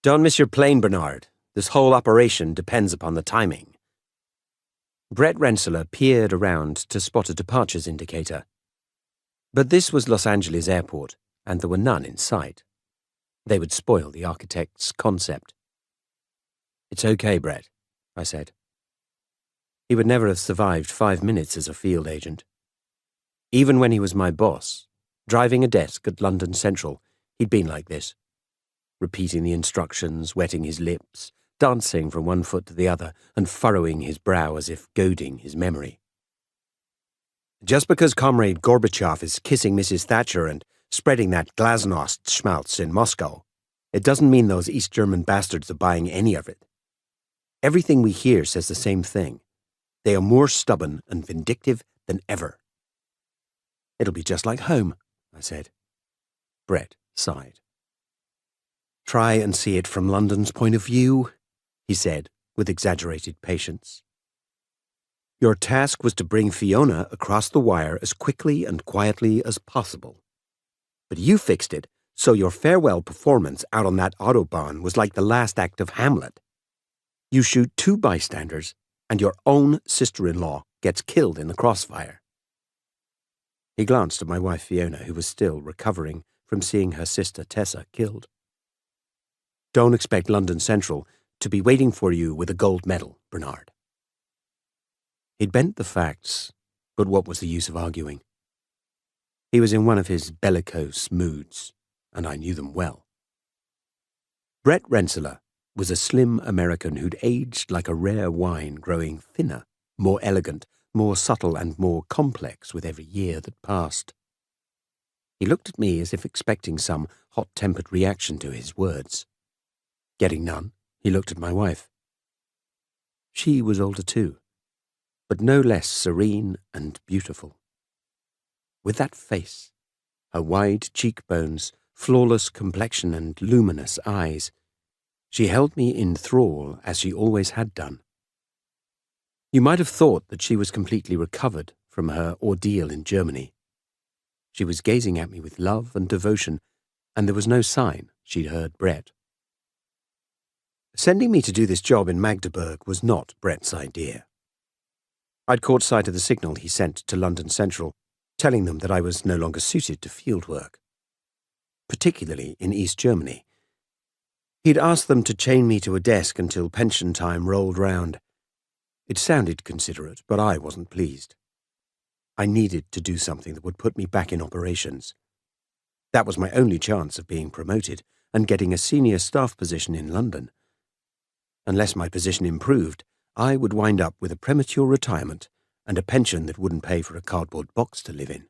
Don't miss your plane, Bernard. This whole operation depends upon the timing. Brett Rensselaer peered around to spot a departures indicator. But this was Los Angeles Airport, and there were none in sight. They would spoil the architect's concept. "It's okay, Brett," I said. He would never have survived 5 minutes as a field agent. Even when he was my boss, driving a desk at London Central, he'd been like this, repeating the instructions, wetting his lips, dancing from one foot to the other, and furrowing his brow as if goading his memory. Just because Comrade Gorbachev is kissing Mrs. Thatcher and spreading that glasnost schmaltz in Moscow, it doesn't mean those East German bastards are buying any of it. Everything we hear says the same thing. They are more stubborn and vindictive than ever. "It'll be just like home," I said. Brett sighed. "Try and see it from London's point of view," he said with exaggerated patience. "Your task was to bring Fiona across the wire as quickly and quietly as possible. But you fixed it so your farewell performance out on that Autobahn was like the last act of Hamlet. You shoot 2 bystanders, and your own sister-in-law gets killed in the crossfire." He glanced at my wife Fiona, who was still recovering from seeing her sister Tessa killed. "Don't expect London Central to be waiting for you with a gold medal, Bernard." He'd bent the facts, but what was the use of arguing? He was in one of his bellicose moods, and I knew them well. Brett Rensselaer was a slim American who'd aged like a rare wine, growing thinner, more elegant, more subtle and more complex with every year that passed. He looked at me as if expecting some hot-tempered reaction to his words. Getting none, he looked at my wife. She was older too, but no less serene and beautiful. With that face, her wide cheekbones, flawless complexion and luminous eyes, she held me in thrall as she always had done. You might have thought that she was completely recovered from her ordeal in Germany. She was gazing at me with love and devotion, and there was no sign she'd heard Brett. Sending me to do this job in Magdeburg was not Brett's idea. I'd caught sight of the signal he sent to London Central, telling them that I was no longer suited to field work, particularly in East Germany. He'd asked them to chain me to a desk until pension time rolled round. It sounded considerate, but I wasn't pleased. I needed to do something that would put me back in operations. That was my only chance of being promoted and getting a senior staff position in London. Unless my position improved, I would wind up with a premature retirement and a pension that wouldn't pay for a cardboard box to live in.